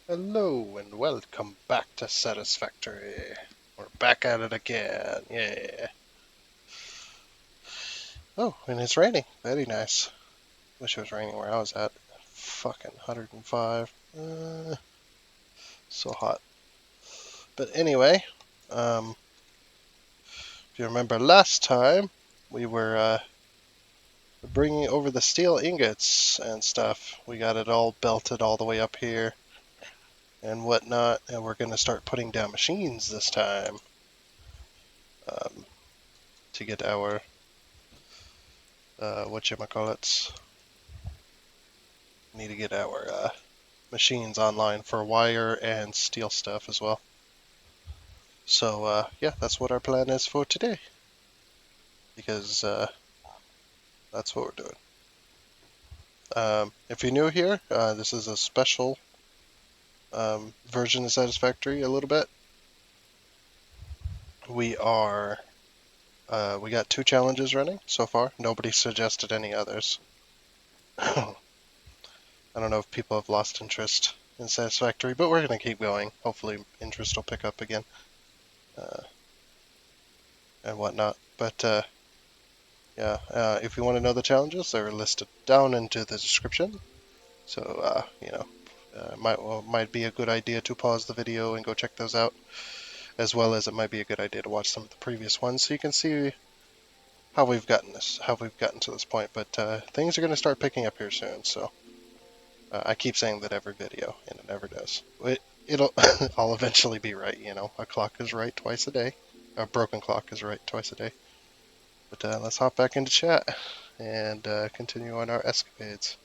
Hello and welcome back to Satisfactory. We're back at it again. Yeah. Oh, and it's raining. Very nice. Wish it was raining where I was at. Fucking 105. So hot. But anyway, if you remember last time, we were bringing over the steel ingots and stuff. We got it all belted all the way up here and whatnot, and we're going to start putting down machines this time um, to get our whatchamacallits. Need to get our machines online for wire and steel stuff as well. So yeah, that's what our plan is for today, because that's what we're doing. If you're new here, this is a special version of Satisfactory. A little bit. We got 2 challenges running so far. Nobody suggested any others. I don't know if people have lost interest in Satisfactory, but we're gonna keep going. Hopefully, interest will pick up again uh, and whatnot. But yeah, if you want to know the challenges, they're listed down into the description. So, might be a good idea to pause the video and go check those out, as well as it might be a good idea to watch some of the previous ones so you can see how we've gotten to this point. But things are going to start picking up here soon. So I keep saying that every video, and it never does. It'll I'll eventually be right. A clock is right twice a day. A broken clock is right twice a day. But let's hop back into chat and continue on our escapades.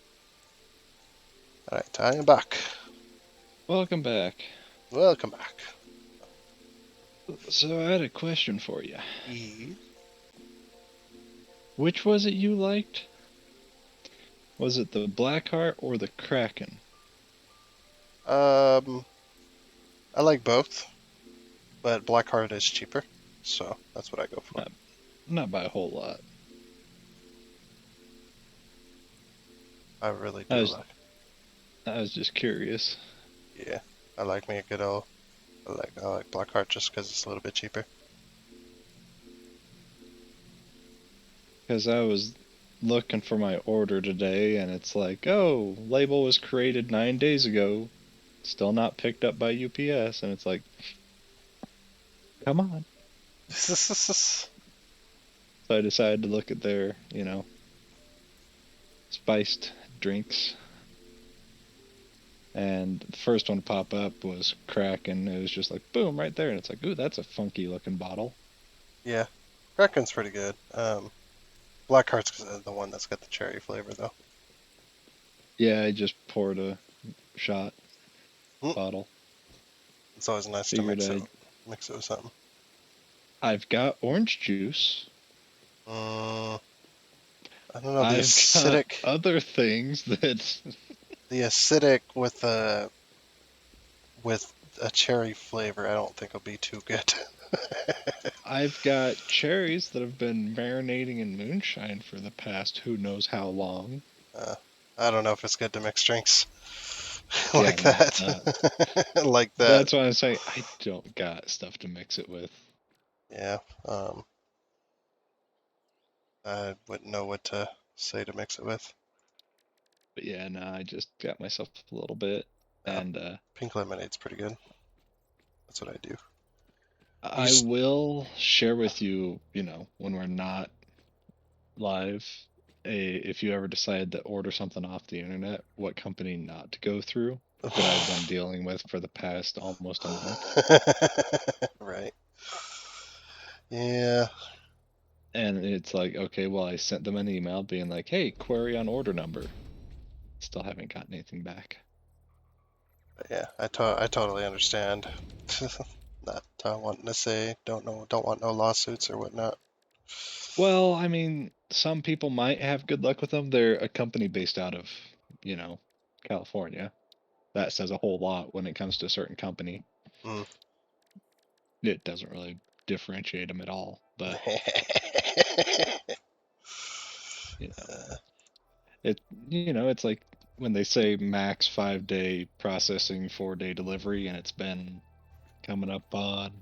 Alright, I am back. Welcome back. Welcome back. So I had a question for you. E. Which was it you liked? Was it the Blackheart or the Kraken? I like both, but Blackheart is cheaper, so that's what I go for. Not, not by a whole lot. I really I do was like. I was just curious Yeah, I like me a good old. I like Blackheart just because it's a little bit cheaper. because I was looking for my order today and it's like, oh, label was created 9 days ago, still not picked up by UPS, and it's like, come on. So I decided to look at their, spiced drinks. And the first one to pop up was Kraken. It was just like boom right there, and it's like, ooh, that's a funky looking bottle. Yeah, Kraken's pretty good. Blackheart's the one that's got the cherry flavor though. Yeah, I just poured a shot Mm, bottle. it's always nice to Figured mix it with something. I've got orange juice. Mm, I don't know I've got other things that the acidic with a cherry flavor. I don't think will be too good. I've got cherries that have been marinating in moonshine for the past who knows how long. Uh, I don't know if it's good to mix drinks Yeah, like no, it's that. not. Like that. That's why I'm saying I don't got stuff to mix it with. Yeah. Um, I wouldn't know what to say to mix it with. But yeah, no, I just got myself a little bit, Uh, and Pink lemonade's pretty good. That's what I do. You I just will share with you, when we're not live, if you ever decide to order something off the internet, what company not to go through that I've been dealing with for the past almost a month. right. Yeah. And it's like, okay, well, I sent them an email being like, hey, query on order number. Still haven't gotten anything back. Yeah. I totally understand. Not wanting to say don't want no lawsuits or whatnot. Well, I mean, some people might have good luck with them. They're a company based out of, you know, California. That says a whole lot when it comes to a certain company. Mm. It doesn't really differentiate them at all, but you know, Uh, it it's like when they say max 5-day processing, 4-day delivery, and it's been coming up on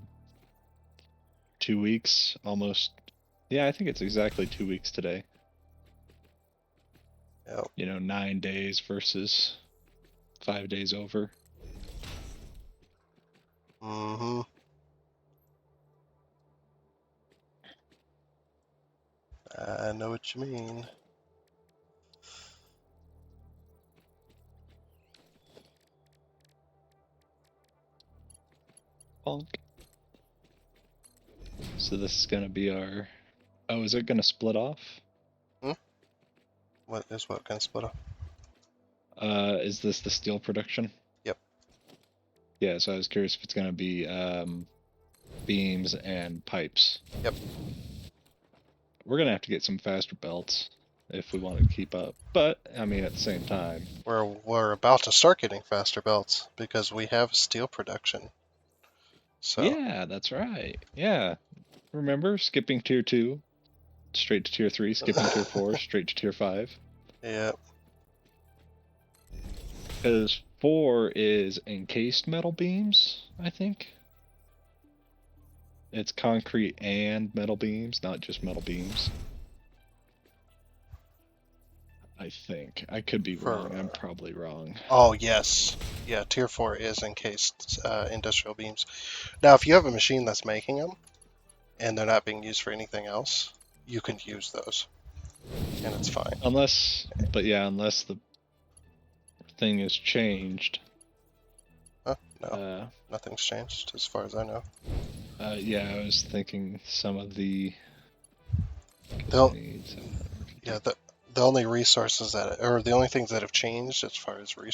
2 weeks almost. Yeah, I think it's exactly 2 weeks today. Yep. 9 days versus 5 days over. Mm-hmm. I know what you mean. Bonk. So this is gonna be our. Oh, is it gonna split off? Hmm? What kind of split up? Is this the steel production? Yep. Yeah, so I was curious if it's gonna be beams and pipes. Yep. We're gonna have to get some faster belts if we want to keep up. But I mean, at the same time, We're about to start getting faster belts because we have steel production. So yeah, that's right. Yeah, remember skipping tier 2 straight to tier 3, skipping tier 4 straight to tier 5. yeah, Because 4 is encased metal beams, I think. It's concrete and metal beams, not just metal beams. I think. I could be for wrong. I'm probably wrong. oh yes, yeah. Tier 4 is encased industrial beams. Now, if you have a machine that's making them and they're not being used for anything else, you can use those, and it's fine. Unless the thing is changed. Huh? No, Uh, nothing's changed as far as I know. yeah, I was thinking some of the. Because I They'll need yeah 750. the only resources that or the only things that have changed as far as what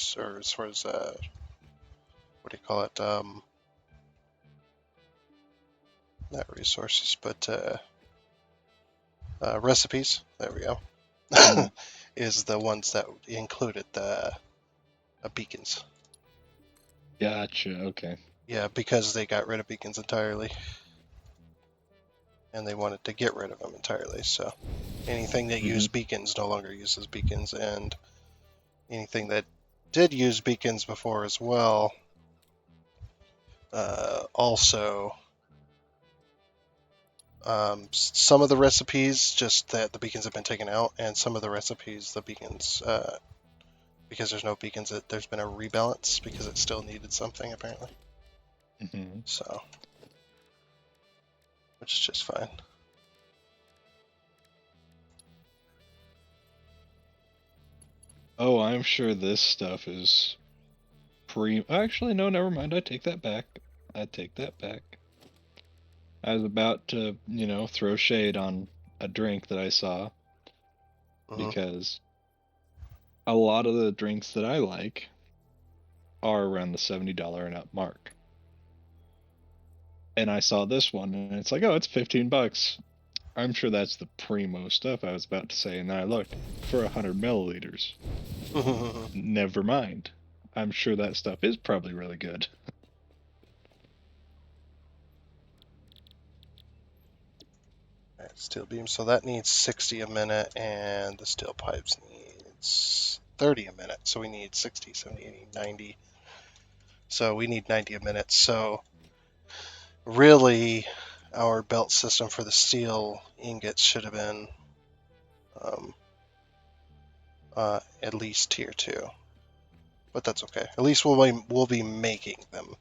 do you call it not resources but recipes, there we go, Mm-hmm. is the ones that included the beacons. Gotcha. Okay. Yeah, because they got rid of beacons entirely and they wanted to get rid of them entirely, so anything that Mm-hmm. used beacons no longer uses beacons, and anything that did use beacons before as well also some of the recipes just that the beacons have been taken out, and some of the recipes the beacons because there's no beacons there's been a rebalance because it still needed something apparently, Mm-hmm. so which is just fine. Oh, I'm sure this stuff is Actually, no, never mind. I take that back. I take that back. I was about to, throw shade on a drink that I saw Hmm. because a lot of the drinks that I like are around the $70 and up mark. And I saw this one and it's like, oh, it's 15 bucks. I'm sure that's the primo stuff I was about to say, and then I looked for 100 milliliters. Never mind. I'm sure that stuff is probably really good. Steel beam, so that needs 60 a minute, and the steel pipes needs 30 a minute, so we need 60, 70, 80, 90. So we need 90 a minute. So really, our belt system for the steel ingots should have been um, at least tier 2, but that's okay. At least we'll be making them,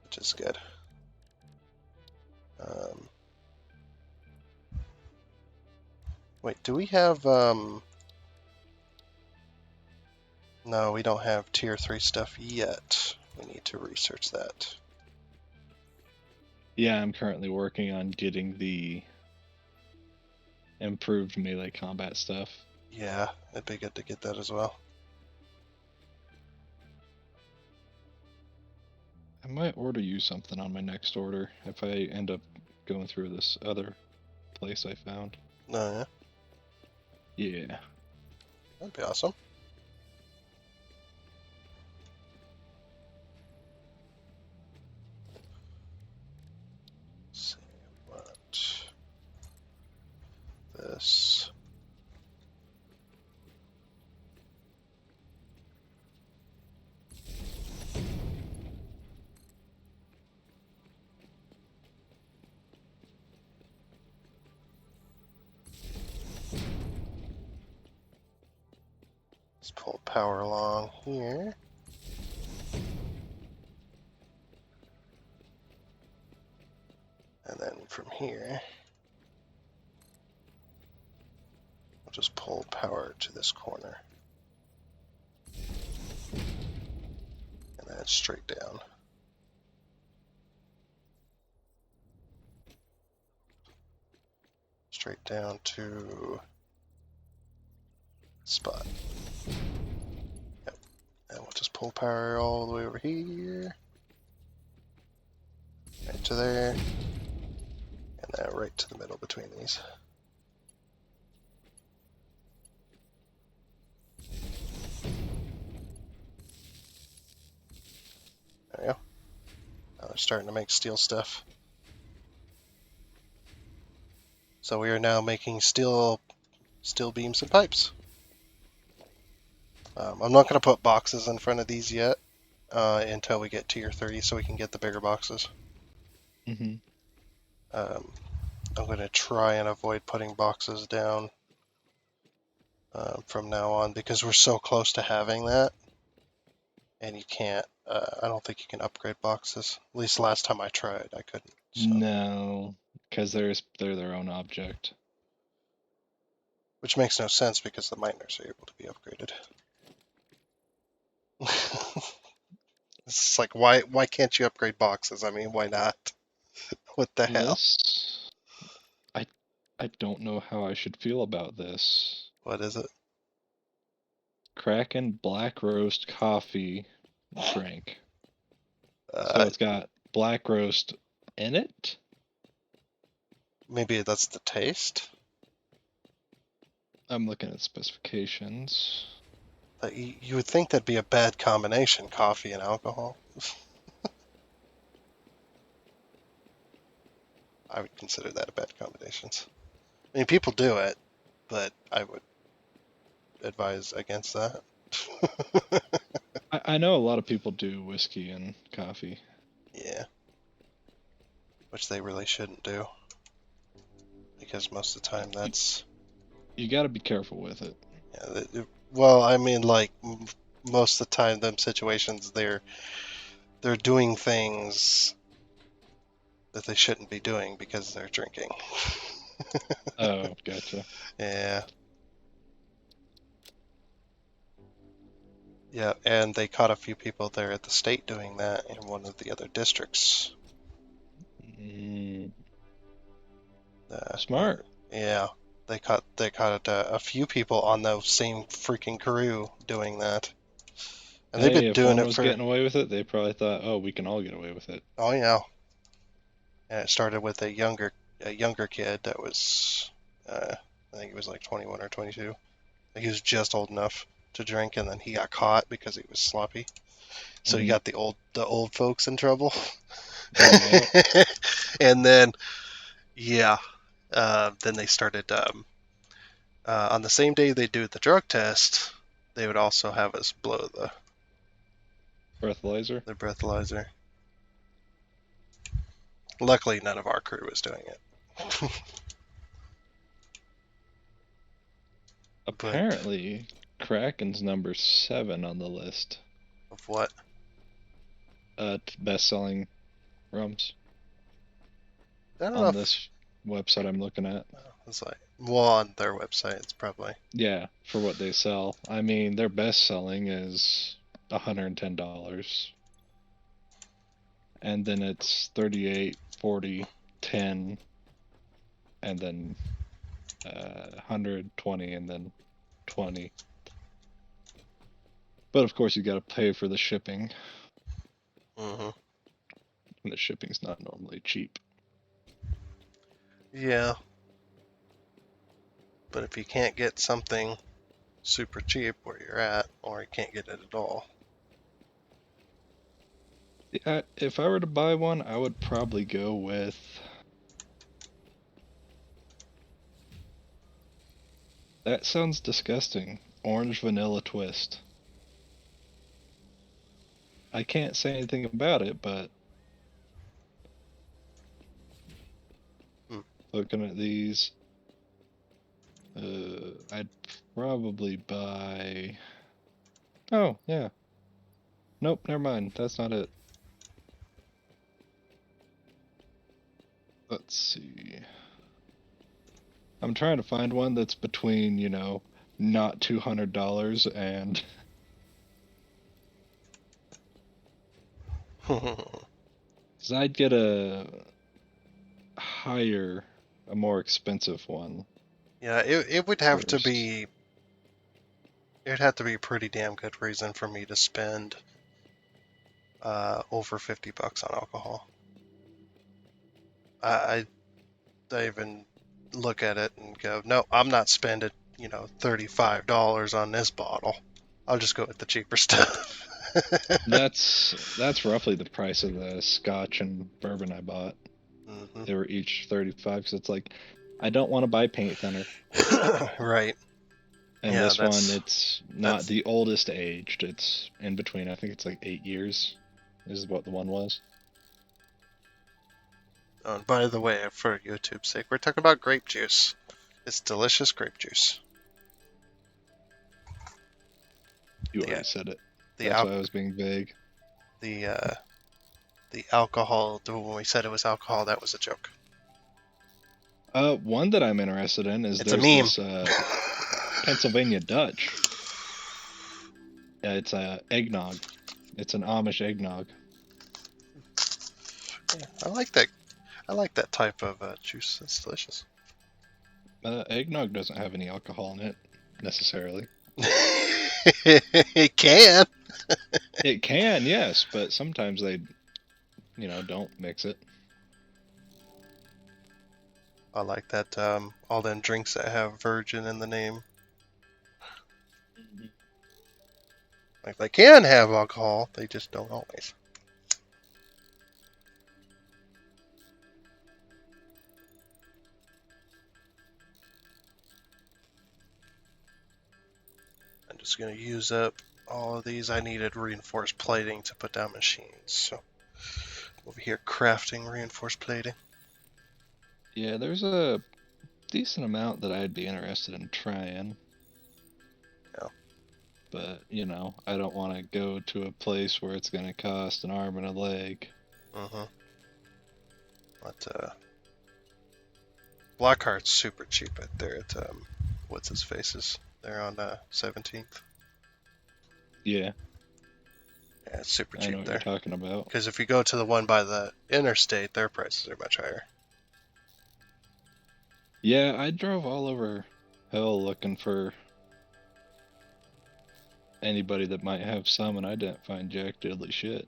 which is good. Um, wait, do we have? No, we don't have tier 3 stuff yet. We need to research that. Yeah, I'm currently working on getting the improved melee combat stuff. Yeah, it'd be good to get that as well. I might order you something on my next order if I end up going through this other place I found. No, yeah, Yeah. that'd be awesome. Let's see, what this. power along here. And then from here, we'll just pull power to this corner. And then straight down. Straight down to spot. Yep. And we'll just pull power all the way over here. Right to there. And then right to the middle between these. There we go. Now they're starting to make steel stuff. So we are now making steel beams and pipes. I'm not going to put boxes in front of these yet until we get tier 30 so we can get the bigger boxes. Mm-hmm. I'm going to try and avoid putting boxes down from now on because we're so close to having that. And you can't, I don't think you can upgrade boxes. At least last time I tried, I couldn't. So. No, because they're their own object. Which makes no sense because the miners are able to be upgraded. It's like, why can't you upgrade boxes? I mean, why not? What the hell? This, I I don't know how I should feel about this. What is it? Kraken Black Roast Coffee drink. So Uh, it's got black roast in it? Maybe that's the taste? I'm looking at specifications. You would think that'd be a bad combination, coffee and alcohol. I would consider that a bad combination. I mean, people do it, but I would advise against that. I know a lot of people do whiskey and coffee. Yeah, which they really shouldn't do. Because most of the time that's... You got to be careful with it. Yeah, well, I mean, like, most of the time, them situations, they're doing things that they shouldn't be doing because they're drinking. Oh, gotcha. Yeah. Yeah, and they caught a few people there at the state doing that in one of the other districts. Mm, Uh, smart. yeah, they caught a few people on the same freaking crew doing that, and they've Hey, been if doing one it was for... getting away with it, they probably thought, "Oh, we can all get away with it." Oh yeah, and it started with a younger kid that was, I think he was like 21 or 22. Like he was just old enough to drink, and then he got caught because he was sloppy. So you Hmm. got the old folks in trouble. Yep. And then yeah, then they started on the same day they do the drug test. They would also have us blow Breathalyzer. the breathalyzer. Luckily, none of our crew was doing it. But Apparently, Kraken's number 7 on the list. of what? Best-selling rums I don't know on if this website I'm looking at. it's like, well, on their website it's probably... Yeah, for what they sell. I mean, their best-selling is $110. And then it's 38, 40, 10, and then 120, and then 20. But of course, you got to pay for the shipping, Hmm. and the shipping's not normally cheap. Yeah, but if you can't get something super cheap where you're at, or you can't get it at all... Yeah, if I were to buy one, I would probably go with. That sounds disgusting. Orange vanilla twist. I can't say anything about it, but Hmm. looking at these, I'd probably buy Oh, yeah. Nope, never mind. That's not it. Let's see. I'm trying to find one that's between, not $200 and 'cause I'd get higher, a more expensive one Yeah, it would have to first. be. It'd have to be a pretty damn good reason for me to spend over $50 on alcohol. I even look at it and go, no, I'm not spending, $35 on this bottle. I'll just go with the cheaper stuff. That's roughly the price of the scotch and bourbon I bought. hmm They were each 35 because it's like I don't want to buy paint thinner. Right. And Yeah, this one, it's not that's. the oldest aged. It's in between. I think it's like 8 years is what the one was. Oh, by the way, for YouTube's sake, we're talking about grape juice. It's delicious grape juice. You The already said it. the That's al- why I was being vague. the the alcohol. When we said it was alcohol, that was a joke. One that I'm interested in is It's a there's meme. this Pennsylvania Dutch. It's a eggnog. It's an Amish eggnog. Yeah, I like that. I like that type of juice. It's delicious. Eggnog doesn't have any alcohol in it necessarily. It can. It can, yes, but sometimes they, don't mix it. I like that. All them drinks that have virgin in the name, like they can have alcohol, they just don't always. I'm just gonna use up all of these. I needed reinforced plating to put down machines, so over here crafting reinforced plating. Yeah, there's a decent amount that I'd be interested in trying. Yeah. But, I don't want to go to a place where it's going to cost an arm and a leg. Mhm. But Blackheart's super cheap at there at what's his faces. They're on 17th. Yeah, Yeah, it's super I know cheap what you're there. talking about. Because if you go to the one by the interstate, their prices are much higher. Yeah, I drove all over hell looking for anybody that might have some, and I didn't find jack diddly shit.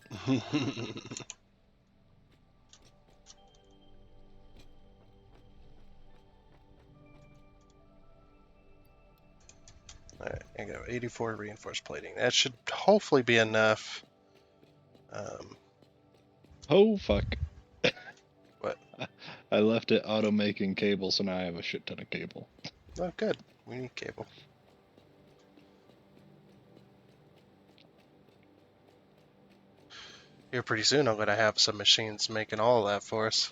Alright, I got 84 reinforced plating. That should hopefully be enough. Um, Oh, fuck. what? I left it auto making cable, so now I have a shit ton of cable. Oh, good. We need cable. Here pretty soon I'm going to have some machines making all of that for us.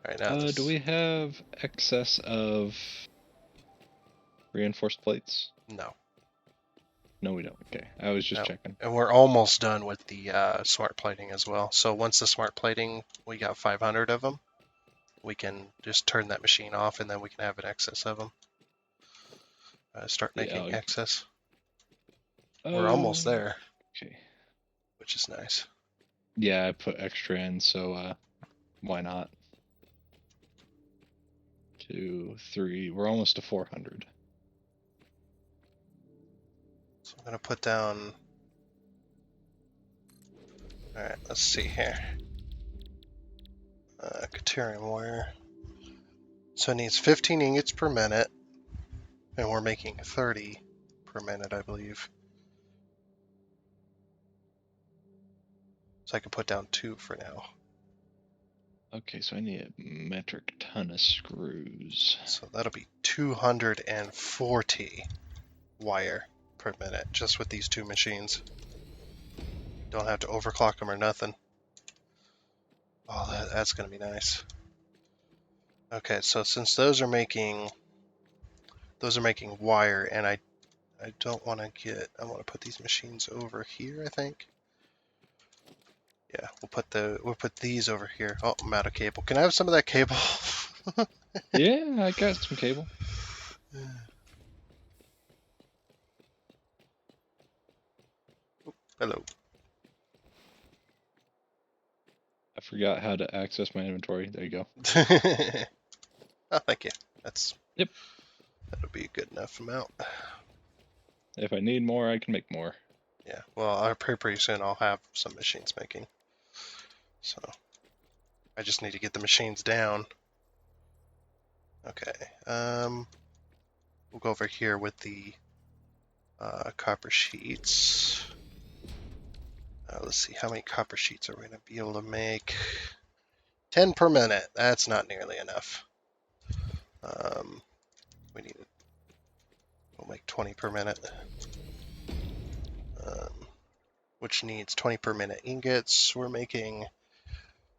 Right now, Do this. we have excess of reinforced plates? No. No, we don't. Okay, I was just No. checking. And we're almost done with the smart plating as well. So once the smart plating, we got 500 of them, we can just turn that machine off and then we can have an excess of them. Start Yeah. making excess. We're almost Uh, there, okay. which is nice. Yeah, I put extra in, so why not? 2, 3. We're almost to 400. So I'm going to put down. Alright, let's see here. Caterium wire. So it needs 15 ingots per minute, and we're making 30 per minute, I believe. So I can put down 2 for now. Okay, so I need a metric ton of screws. So that'll be 240 wire per minute just with these two machines. Don't have to overclock them or nothing. Oh, that's going to be nice. Okay, so since those are making wire, and I don't want to get. I want to put these machines over here. I think. Yeah, we'll put these over here. Oh, I'm out of cable. Can I have some of that cable? Yeah, I got some cable. Hello. I forgot how to access my inventory. There you go. Oh, thank you. That's Yep. that'll be a good enough amount. If I need more, I can make more. Yeah. Well, pretty soon I'll have some machines making. So I just need to get the machines down. Okay. We'll go over here with the copper sheets. Let's see, how many copper sheets are we going to be able to make? 10 per minute. That's not nearly enough. Um, we need. We'll make 20 per minute. Which needs 20 per minute ingots. We're making.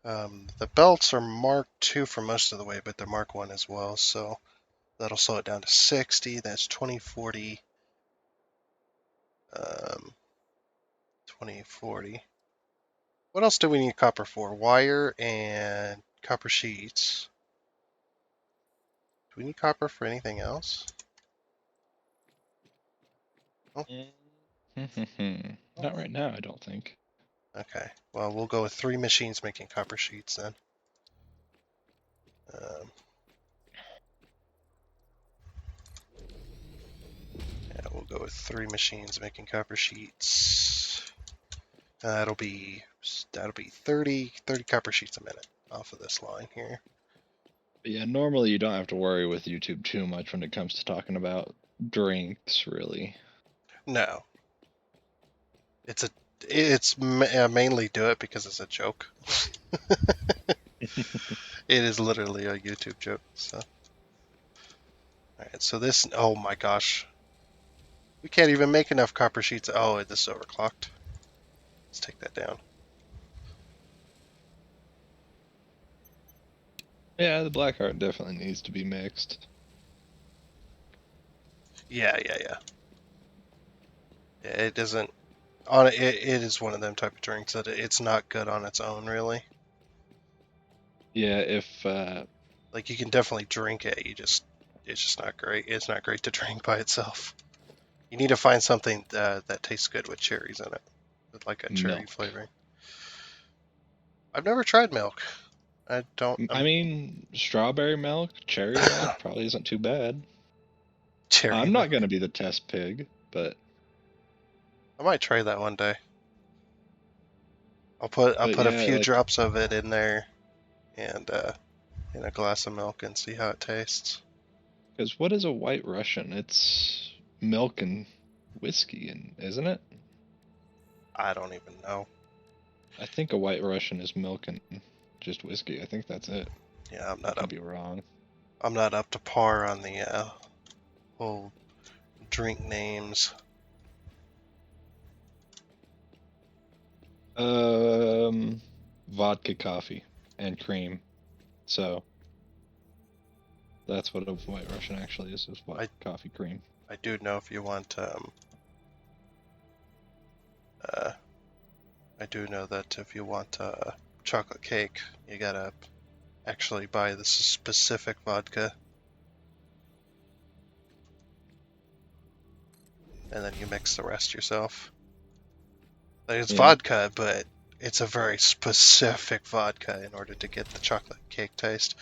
The belts are Mark II for most of the way, but they're Mark I as well, so that'll slow it down to 60. That's 2040. 2040. What else do we need copper for? Wire and copper sheets. Do we need copper for anything else? Oh, Not right now, I don't think. okay. Well, we'll go with 3 machines making copper sheets then. Um, yeah, we'll go with 3 machines making copper sheets. That'll be 30 copper sheets a minute off of this line here. But yeah, normally you don't have to worry with YouTube too much when it comes to talking about drinks, really. No, it's mainly do it because it's a joke. It is literally a YouTube joke. So, all right. So this. Oh my gosh, we can't even make enough copper sheets. Oh, this is overclocked. Let's take that down. Yeah, the black art definitely needs to be mixed. Yeah, yeah, yeah. Yeah, it doesn't. On it is one of them type of drinks that it's not good on its own, really. Yeah, if Like you can definitely drink it. It's just not great. It's not great to drink by itself. You need to find something that tastes good with cherries in it, with like a cherry milk. flavoring. I've never tried milk. I don't. I mean, strawberry milk, cherry milk probably isn't too bad. Cherry I'm not milk. gonna be the test pig, but I might try that one day. I'll put a yeah, few like, drops of it in there and in a glass of milk and see how it tastes. because what is a white Russian? It's milk and whiskey, and isn't it? I don't even know. I think a white Russian is milk and just whiskey. I think that's it. Yeah, I could be wrong. I'm not up to par on the whole drink names. Um, vodka, coffee, and cream. So that's what a white Russian actually is vodka, I coffee, cream. I do know if you want uh I do know that if you want chocolate cake, you gotta actually buy this specific vodka, and then you mix the rest yourself. Like, it's Yeah, vodka, but it's a very specific vodka in order to get the chocolate cake taste.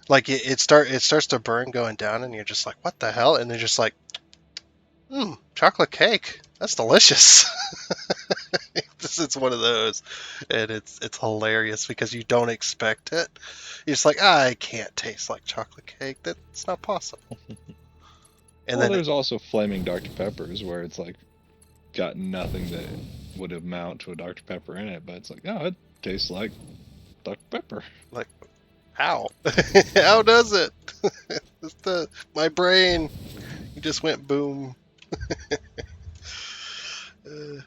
Like it starts to burn going down, and you're just like, what the hell? And they're just like, chocolate cake. That's delicious. It's one of those, and it's hilarious because you don't expect it. You're just like, I can't taste like chocolate cake. That's not possible. And well, then, there's also flaming Dr. Peppers where it's like got nothing that would amount to a Dr. Pepper in it, but it's like, oh, it tastes like Dr. Pepper. like, how? How does it? It's my brain. You just went boom. Uh,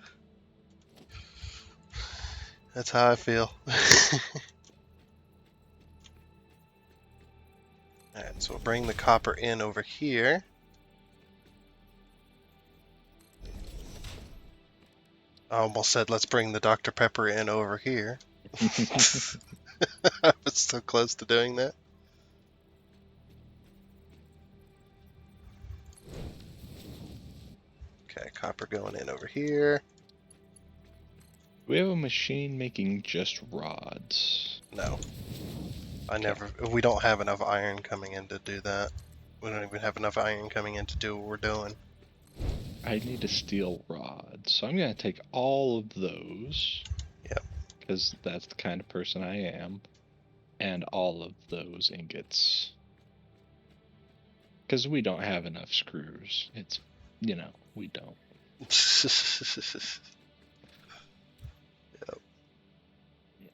that's how I feel. Alright, so we'll bring the copper in over here. I almost said let's bring the Dr. Pepper in over here. I was so close to doing that. Okay, copper going in over here. We have a machine making just rods. No, Okay. we don't have enough iron coming in to do that. We don't even have enough iron coming in to do what we're doing. I need a steel rod, so I'm gonna take all of those. Yep. Because that's the kind of person I am. And all of those ingots. Because we don't have enough screws. It's, we don't. Yep.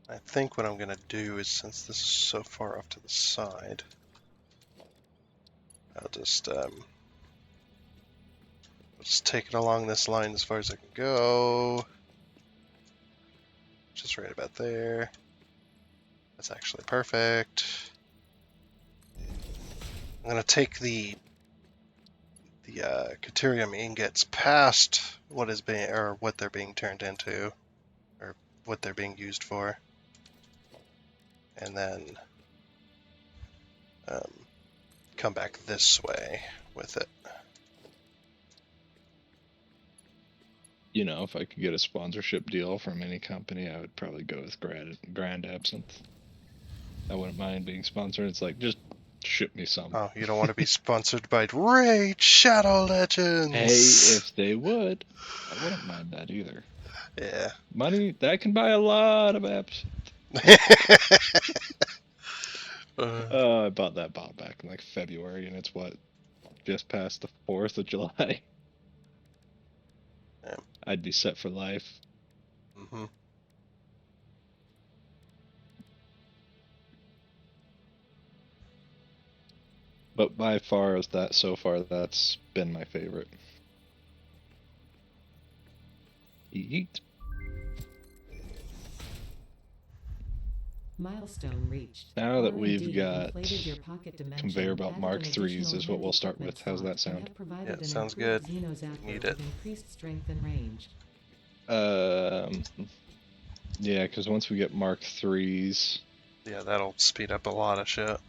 I think what I'm gonna do is, since this is so far off to the side, I'll just take it along this line as far as I can go. Just right about there. That's actually perfect. I'm gonna take the Caterium ingots past what is being, or what they're being turned into, or what they're being used for, and then come back this way with it. If I could get a sponsorship deal from any company, I would probably go with Grand Absinthe. I wouldn't mind being sponsored. It's like, just ship me some. Oh, you don't want to be sponsored by Raid Shadow Hey, Legends? if they would, I wouldn't mind that either. Yeah. Money, that can buy a lot of apps. I bought that bot back in like February, and it's just past the 4th of July. Yeah. I'd be set for life. Mm-hmm. But by far, so far, that's been my favorite. Eat. Milestone reached. Now that R&D we've got inflated your pocket dimension, conveyor belt added Mark an III's additional is what we'll heavy start equipment with. How's slot, that sound? and have provided Yeah, an sounds improved good. Need Xenozapper it. with increased strength and range. Yeah, because once we get Mark III's, Yeah, that'll speed up a lot of shit.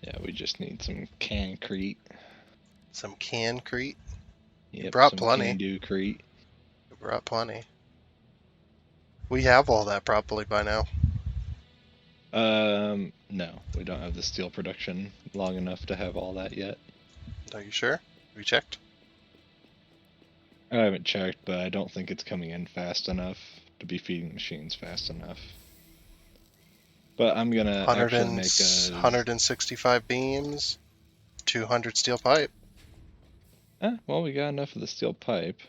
yeah, we just need some concrete. Some concrete. You Yep, brought some plenty. can-do crete. You brought plenty. We have all that probably by now. No, we don't have the steel production long enough to have all that yet. Are you sure? We checked? I haven't checked, but I don't think it's coming in fast enough to be feeding machines fast enough. But I'm gonna 100 actually and, make a... 165 beams, 200 steel pipe. well, we got enough of the steel pipe.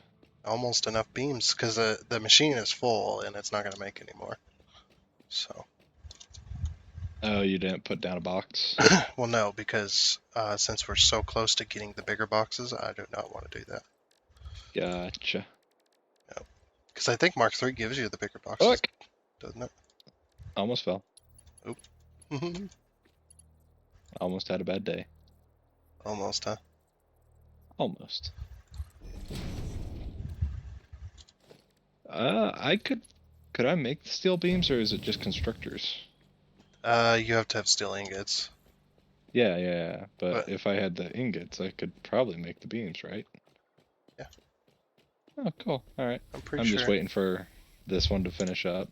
Almost enough beams, because the machine is full and it's not going to make any more. So, Oh, you didn't put down a box? well, no, because since we're so close to getting the bigger boxes, I do not want to do that. Gotcha. Because I think Mark III gives you the bigger boxes, Fuck! doesn't it? Almost fell. Oop. Almost had a bad day. Almost, huh? Almost. I could I make the steel beams, or is it just constructors? You have to have steel ingots. Yeah, but But if I had the ingots, I could probably make the beams, right? yeah, Oh, cool. Alright. I'm pretty I'm just sure. waiting for this one to finish up,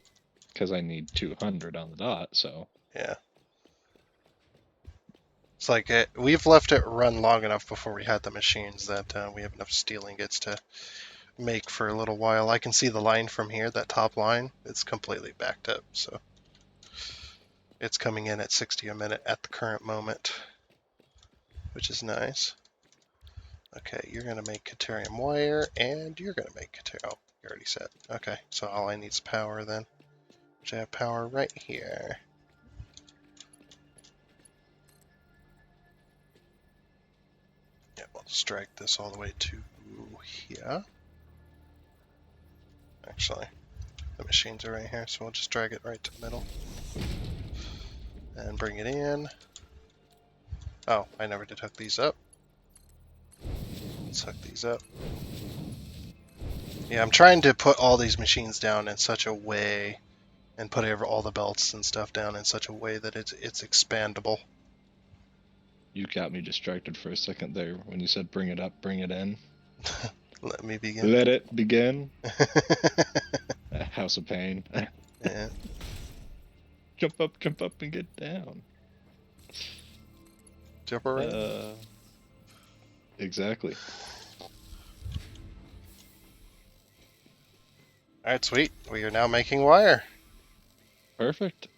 because I need 200 on the dot, so... Yeah. It's like we've left it run long enough before we had the machines that we have enough steel ingots to make for a little while. I can see the line from here, that top line, it's completely backed up, so it's coming in at 60 a minute at the current moment, which is nice. Okay, you're gonna make Caterium wire, and you're gonna make Caterium. Oh, you already said. Okay, so all I need is power then, which I have power right here. Yeah, we'll just drag this all the way to here. Actually, the machines are right here, so we'll just drag it right to the middle and bring it in. Oh, I never did hook these up. Let's hook these up. Yeah, I'm trying to put all these machines down in such a way, and put all the belts and stuff down in such a way that it's expandable. You got me distracted for a second there when you said bring it up, bring it in. Let me begin. Let it begin. House of Pain. Yeah. Jump up, and get down. Jump around. Exactly. Alright, sweet. We are now making wire. Perfect.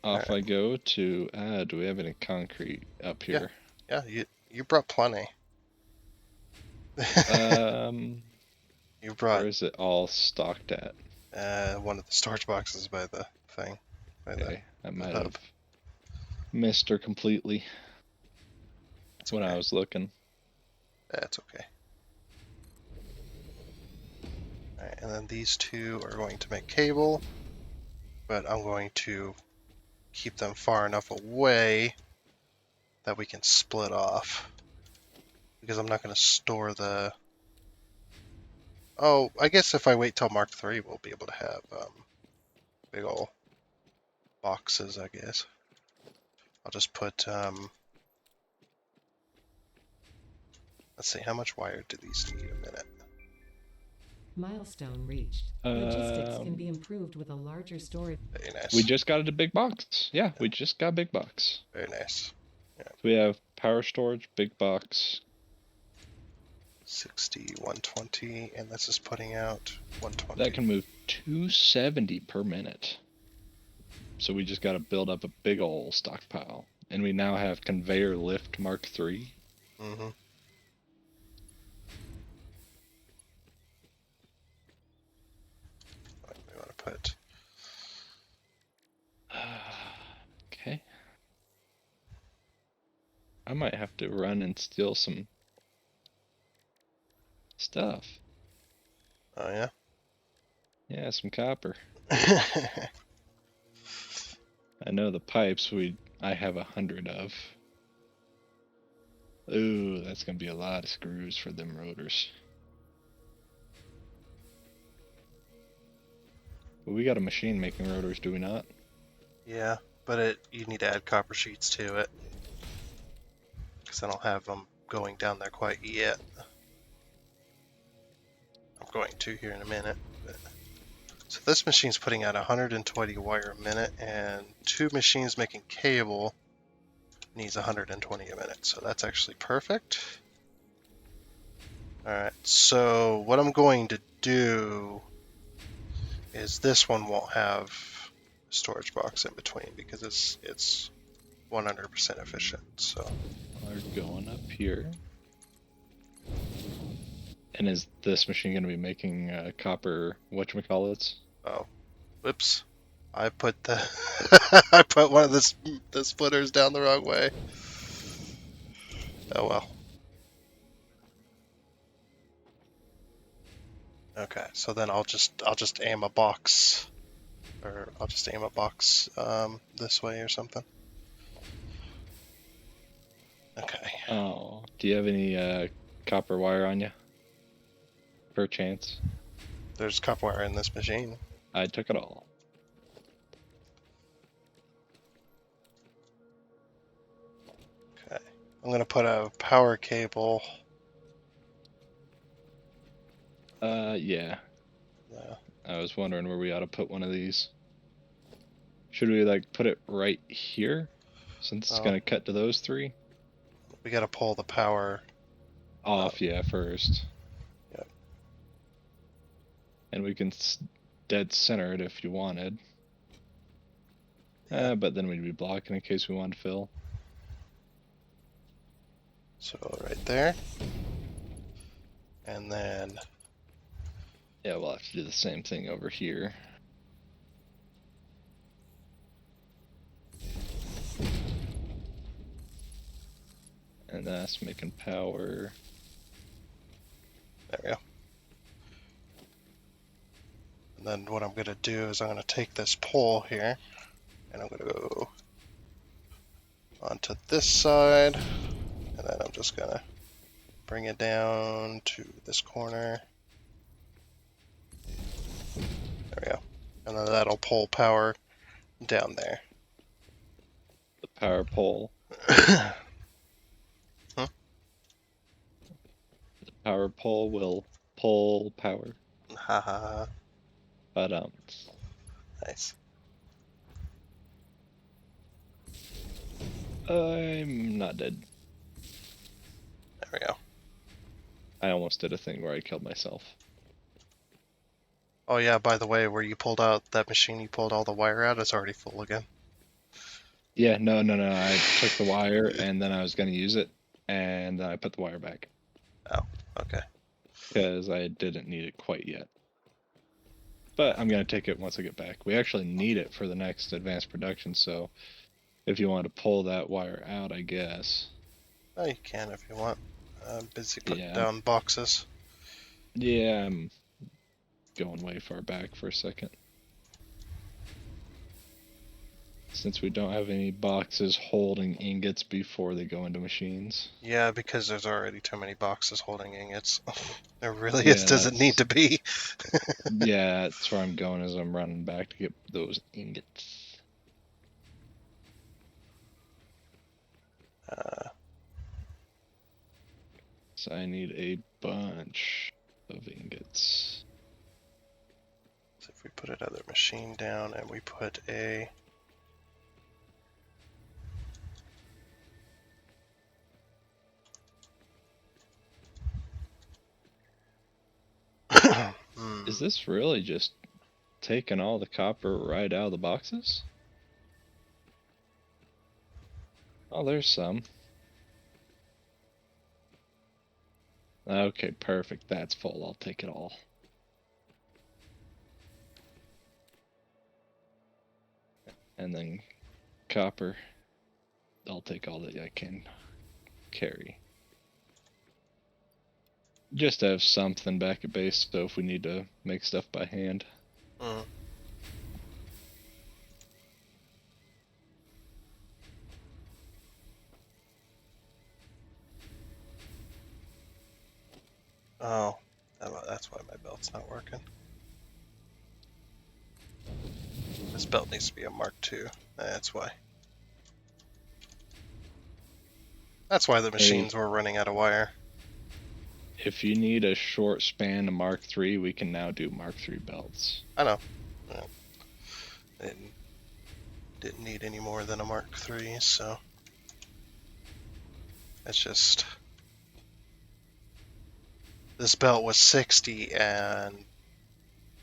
Off Alright. I go to, do we have any concrete up here? Yeah, you brought plenty. You brought Where is it all stocked at? one of the storage boxes by the thing. By Okay, I the might hub. have missed her completely It's when okay. I was looking. That's okay. Alright, and then these two are going to make cable, but I'm going to keep them far enough away that we can split off. Because I'm not going to store the... Oh, I guess if I wait till Mark III, we'll be able to have big ol' boxes, I guess. I'll just put... let's see, how much wire do these need a minute? Milestone reached. Logistics can be improved with a larger storage. Very nice. We just got a big box. Yeah, we just got a big box. Very nice. So we have power storage, big box. 60, 120, and this is putting out 120. That can move 270 per minute. So we just got to build up a big old stockpile. And we now have conveyor lift Mark III. Mm-hmm. We want to put... Okay. I might have to run and steal some stuff. Oh, yeah? Yeah, some copper. I know the pipes I have 100 of. Ooh, that's gonna be a lot of screws for them rotors. But we got a machine making rotors, do we not? Yeah, but you need to add copper sheets to it. Because I don't have them going down there quite yet. I'm going to here in a minute. But... So this machine's putting out 120 wire a minute, and two machines making cable needs 120 a minute. So that's actually perfect. Alright, so what I'm going to do is this one won't have a storage box in between because it's 100% efficient. So We're going up here. And is this machine going to be making copper whatchamacallits? oh, whoops! I put the I put one of the splitters down the wrong way. Oh well. Okay, so then I'll just aim a box, or I'll just aim a box this way or something. Okay. Oh, do you have any copper wire on you? Per chance? There's copper wire in this machine. I took it all. Okay. I'm gonna put a power cable. Yeah. Yeah. I was wondering where we ought to put one of these. Should we like put it right here? Since it's Oh. gonna cut to those three? We gotta pull the power Off, yeah, first. Yep. And we can dead center it if you wanted. Yeah. But then we'd be blocking in case we want to fill. So right there. And then Yeah, we'll have to do the same thing over here. And that's making power. there we go. And then what I'm gonna do is I'm gonna take this pole here and I'm gonna go onto this side, and then I'm just gonna bring it down to this corner. There we go. And then that'll pull power down there. The power pole. Huh? The power pole will pull power. Haha. But Nice. I'm not dead. There we go. I almost did a thing where I killed myself. Oh yeah, by the way, where you pulled out that machine, you pulled all the wire out, it's already full again. Yeah, no. I took the wire and then I was gonna use it, and then I put the wire back. Oh, okay. Because I didn't need it quite yet. But I'm gonna take it once I get back. We actually need it for the next advanced production, so if you want to pull that wire out, I guess. Oh, you can if you want. I'm busy putting Yeah, down boxes. yeah, I'm going way far back for a second. Since we don't have any boxes holding ingots before they go into machines. Yeah, because there's already too many boxes holding ingots. There really Yeah, doesn't need to be. yeah, that's where I'm going as I'm running back to get those ingots. So I need a bunch of ingots. So if we put another machine down and we put a... Is this really just taking all the copper right out of the boxes? Oh, there's some. Okay, perfect. That's full. I'll take it all. And then copper. I'll take all that I can carry. Just to have something back at base, so if we need to make stuff by hand. Mm. Oh, that's why my belt's not working. This belt needs to be a Mark II. That's why. That's why the machines were running out of wire. If you need a short span to Mark III, we can now do Mark III belts. I know. Didn't need any more than a Mark III, so... It's just... This belt was 60, and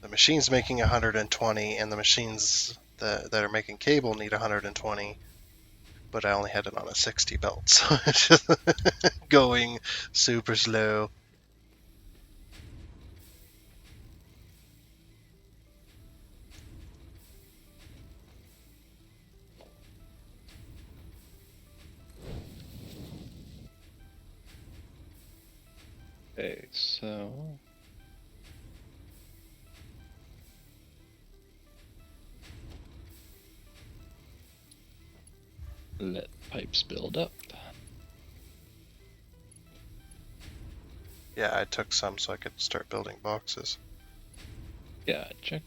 the machine's making 120, and the machines that are making cable need 120, but I only had it on a 60 belt, so it's just going super slow. Okay, so... let pipes build up. Yeah, I took some so I could start building boxes. Gotcha.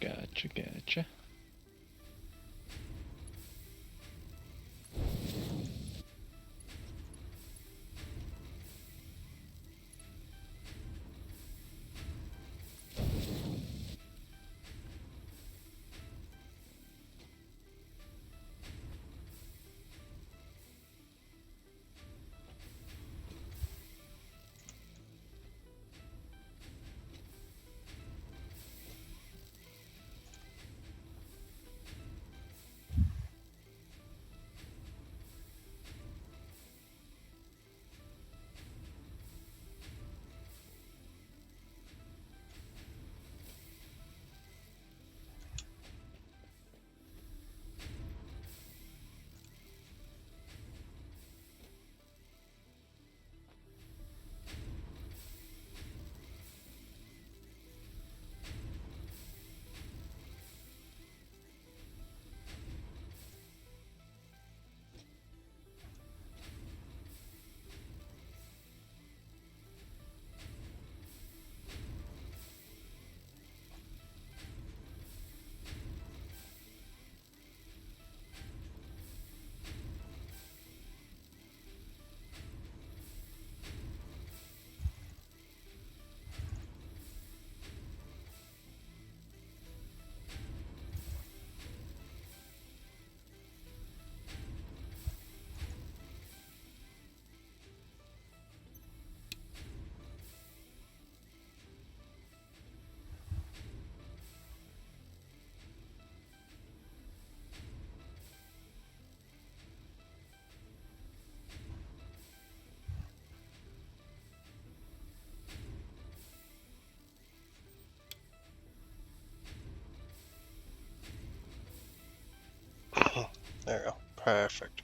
There we go. Perfect.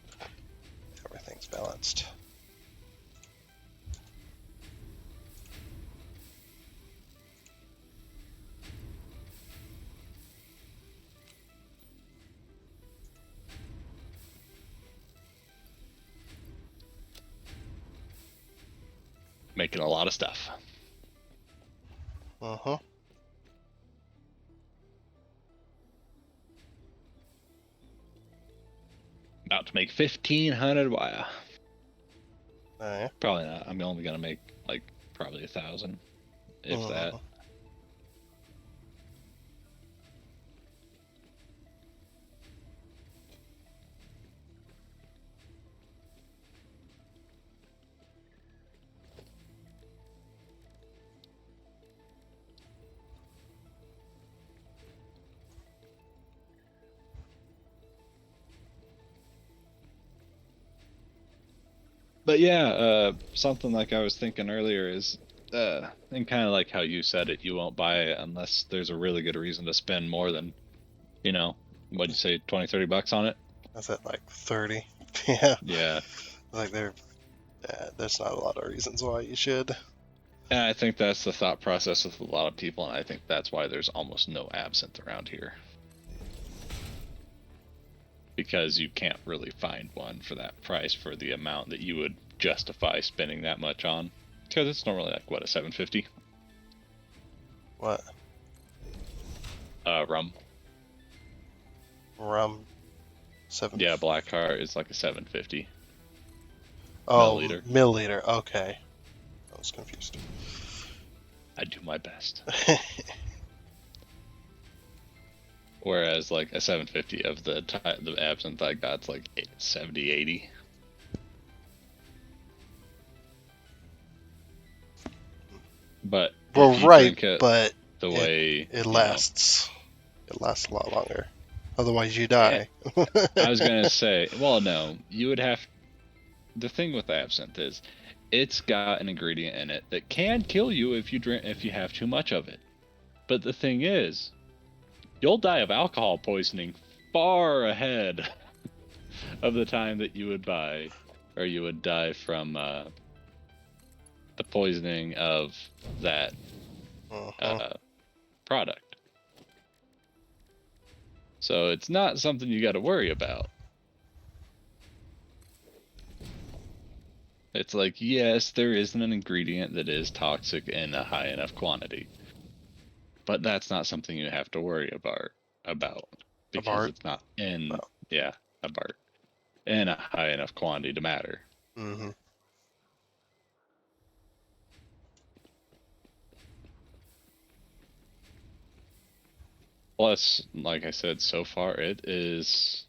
Everything's balanced. Making a lot of stuff. Uh-huh. About to make 1,500 wire. Alright. Probably not. I'm only gonna make like probably 1,000, if that. But yeah, something like I was thinking earlier is, and kind of like how you said it, you won't buy it unless there's a really good reason to spend more than, what'd you say, 20, 30 bucks on it? That's at like 30. Yeah. Yeah. Like there's not a lot of reasons why you should. And I think that's the thought process with a lot of people, and I think that's why there's almost no absinthe around here. Because you can't really find one for that price for the amount that you would justify spending that much on. Because it's normally like, what, a 750? What? Rum. Rum? 7? Yeah, Black Heart is like a 750. Oh, milliliter. Milliliter. Okay. I was confused. I do my best. Whereas like a 750 of the absinthe I got's like 70, 80. But Well, if you right, drink it but the way it lasts. It lasts a lot longer. Otherwise, you die. I was gonna say, well, no, you would have. The thing with absinthe is, it's got an ingredient in it that can kill you if you have too much of it. But the thing is, you'll die of alcohol poisoning far ahead of the time that you would die from the poisoning of that product. So it's not something you got to worry about. It's like, yes, there is an ingredient that is toxic in a high enough quantity, but that's not something you have to worry about because it's not in in a high enough quantity to matter. Mm-hmm. Plus, like I said, so far it is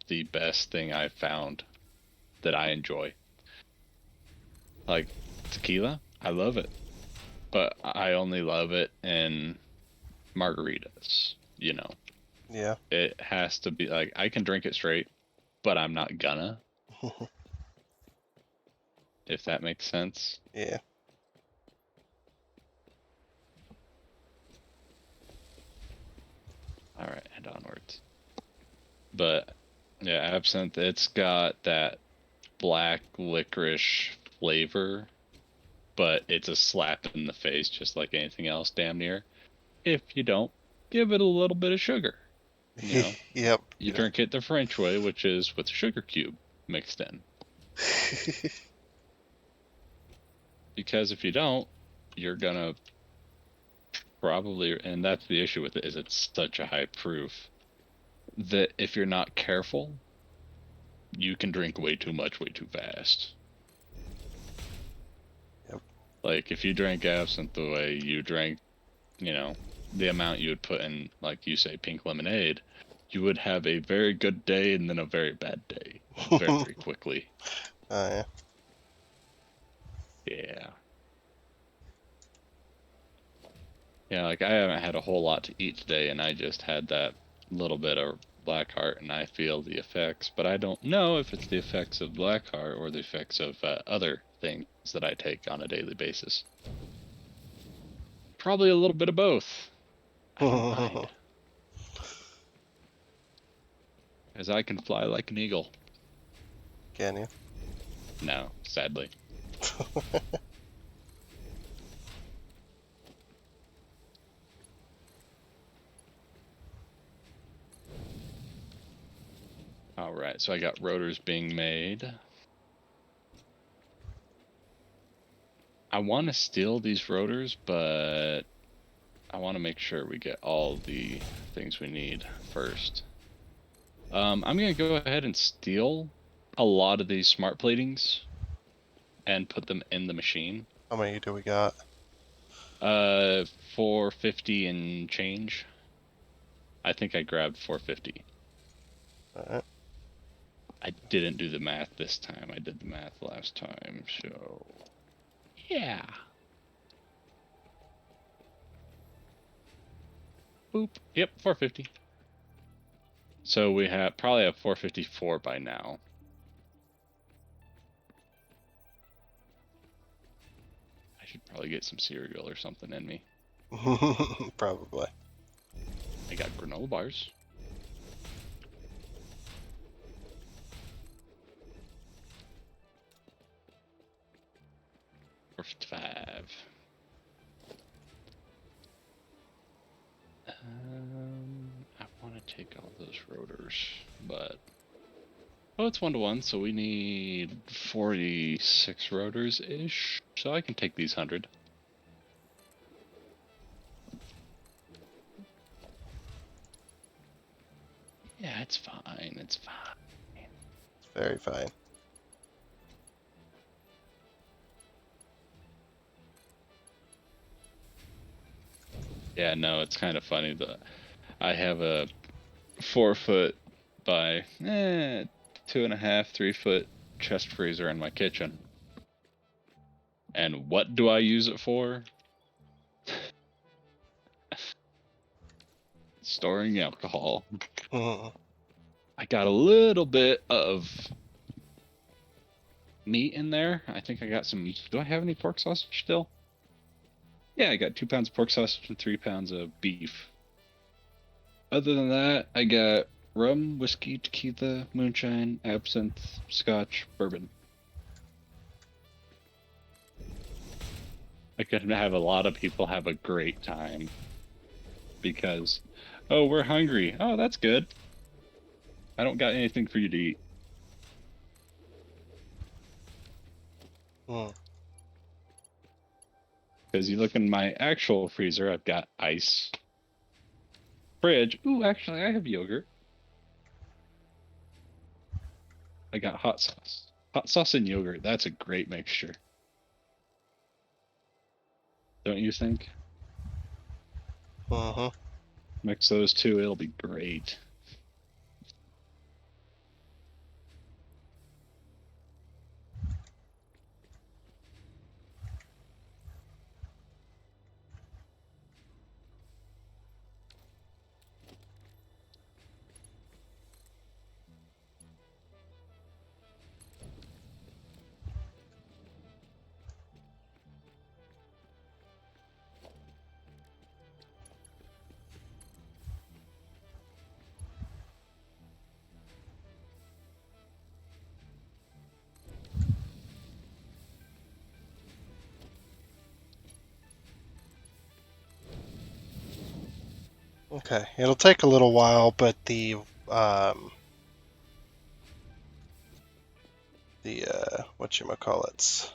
the best thing I've found that I enjoy. Like tequila, I love it, but I only love it in margaritas. Yeah. It has to be like, I can drink it straight, but I'm not gonna, if that makes sense. Yeah. All right, and onwards. But yeah, absinthe, it's got that black licorice flavor, but it's a slap in the face just like anything else, damn near. If you don't give it a little bit of sugar, Yep. you drink it the French way, which is with a sugar cube mixed in. Because if you don't, you're gonna probably, and that's the issue with it, is it's such a high proof that if you're not careful, you can drink way too much way too fast. Yep. Like if you drank absinthe the way you drank, the amount you would put in, like you say, pink lemonade, you would have a very good day and then a very bad day very quickly. Oh, yeah. Yeah. Yeah, like I haven't had a whole lot to eat today, and I just had that little bit of Blackheart, and I feel the effects, but I don't know if it's the effects of Blackheart or the effects of other things that I take on a daily basis. Probably a little bit of both. I don't mind. As I can fly like an eagle. Can you? No, sadly. Alright, so I got rotors being made. I want to steal these rotors, but I want to make sure we get all the things we need first. I'm going to go ahead and steal a lot of these smart platings and put them in the machine. How many do we got? 450 and change. I think I grabbed 450. Alright. I didn't do the math this time. I did the math last time, so yeah. Boop. Yep, 450. So we probably have 454 by now. I should probably get some cereal or something in me. Probably. I got granola bars. Or 5. I want to take all those rotors, but oh, it's 1-to-1, so we need 46 rotors ish. So I can take these 100. Yeah, it's fine. It's fine. It's very fine. Yeah, no, it's kind of funny that I have a 4-foot by 2.5, 3-foot chest freezer in my kitchen. And what do I use it for? Storing alcohol. I got a little bit of meat in there. I think I got some. Do I have any pork sausage still? Yeah, I got 2 pounds of pork sausage and 3 pounds of beef. Other than that, I got rum, whiskey, tequila, moonshine, absinthe, scotch, bourbon. I could have a lot of people have a great time because, oh, we're hungry. Oh, that's good. I don't got anything for you to eat. Because you look in my actual freezer, I've got ice. Fridge. Ooh, actually, I have yogurt. I got hot sauce. Hot sauce and yogurt. That's a great mixture. Don't you think? Mix those two, it'll be great. Okay, it'll take a little while, but the whatchamacallits,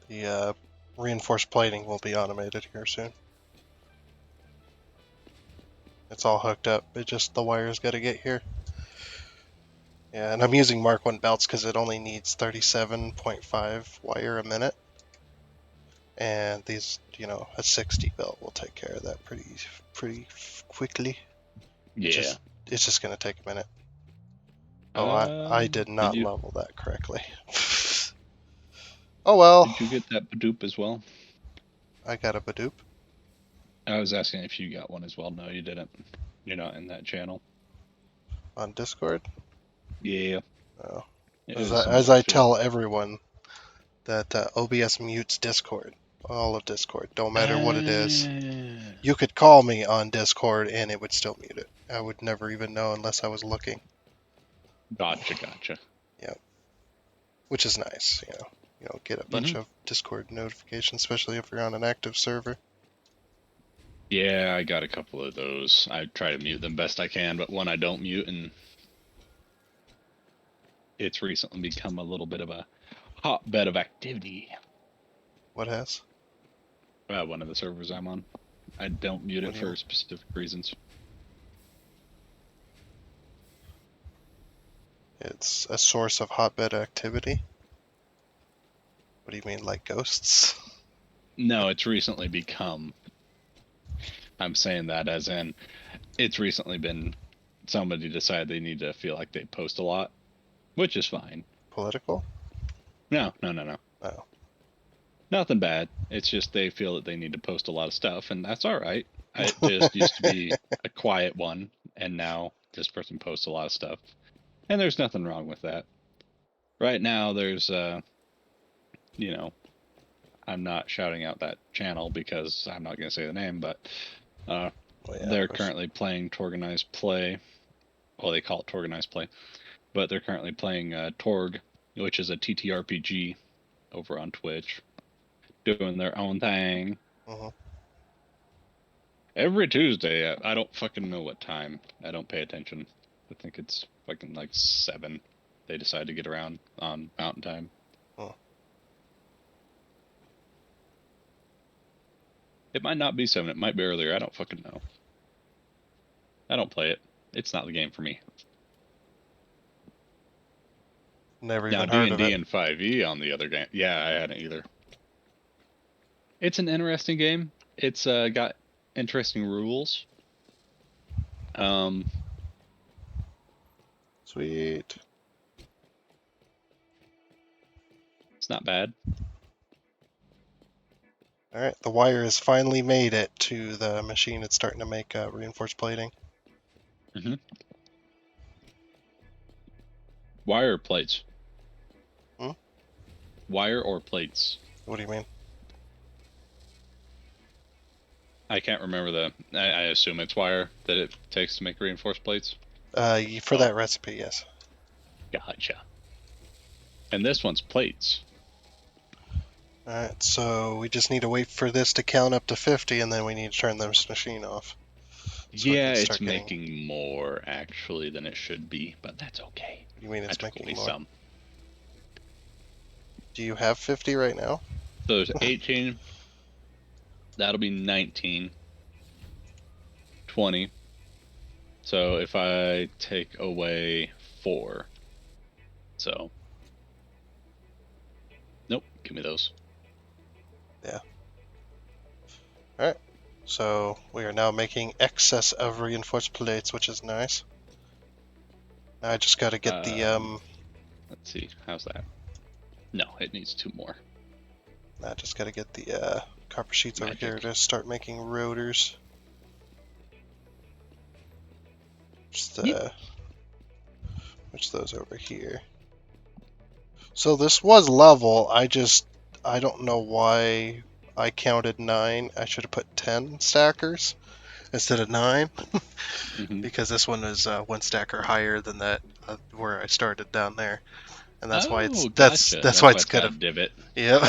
the reinforced plating will be automated here soon. It's all hooked up. It just the wires got to get here. Yeah, and I'm using Mark 1 belts because it only needs 37.5 wire a minute. And these, a 60 belt will take care of that pretty quickly. Yeah. It's just gonna take a minute. Oh, I did not you, level that correctly. Oh well. Did you get that Badoop as well? I got a Badoop. I was asking if you got one as well. No, you didn't. You're not in that channel. On Discord? Yeah. Oh. As I tell everyone that OBS mutes Discord. All of Discord. Don't matter what it is. You could call me on Discord and it would still mute it. I would never even know unless I was looking. Gotcha. Which is nice, You don't get a bunch Mhm. of Discord notifications, especially if you're on an active server. Yeah, I got a couple of those. I try to mute them best I can, but when I don't mute, and it's recently become a little bit of a hotbed of activity. What has? One of the servers I'm on. I don't mute What it do you for mean? specific reasons. It's a source of hotbed activity? What do you mean, like ghosts? No, it's recently become. I'm saying that as in, it's recently been somebody decided they need to feel like they post a lot, which is fine. Political? No. Oh. Nothing bad. It's just they feel that they need to post a lot of stuff, and that's all right. I just used to be a quiet one, and now this person posts a lot of stuff, and there's nothing wrong with that. Right now, there's you know, I'm not shouting out that channel because I'm not going to say the name, but Well, yeah, of they're course. currently playing Torganized Play. Well, they call it Torganized Play, but they're currently playing Torg, which is a TTRPG over on Twitch, doing their own thing. Mm-hmm. Every Tuesday, I don't fucking know what time. I don't pay attention. I think it's fucking like 7. They decide to get around on Mountain Time. Oh. It might not be 7. It might be earlier. I don't fucking know. I don't play it. It's not the game for me. Never Now even heard of D&D it. and 5e on the other game. Yeah, I hadn't either. It's an interesting game. It's got interesting rules. Sweet. It's not bad. Alright, the wire has finally made it to the machine. It's starting to make reinforced plating. Mm-hmm. Wire or plates? Hmm? Wire or plates? What do you mean? I can't remember I assume it's wire that it takes to make reinforced plates. For Oh, that recipe, yes. gotcha. And this one's plates. Alright, so we just need to wait for this to count up to 50, and then we need to turn this machine off. So we Yeah, can it's start getting... making more actually than it should be, but that's okay. You mean I it's took away making more? some. Do you have 50 right now? So there's 18. That'll be 19. 20. So if I take away 4. So. Nope, give me those. Yeah. Alright, so we are now making excess of reinforced plates, which is nice. Now I just gotta get the, Let's see, how's that? No, it needs 2 more. I just gotta get the copper sheets over here Magic. to start making rotors. Just switch those over here. So this was level, I don't know why I counted 9. I should have put 10 stackers instead of 9. Mm-hmm. Because this one is 1 stacker higher than that where I started down there. And that's why Oh, gotcha. that's why That's why it's it's good. got a divot. Yep.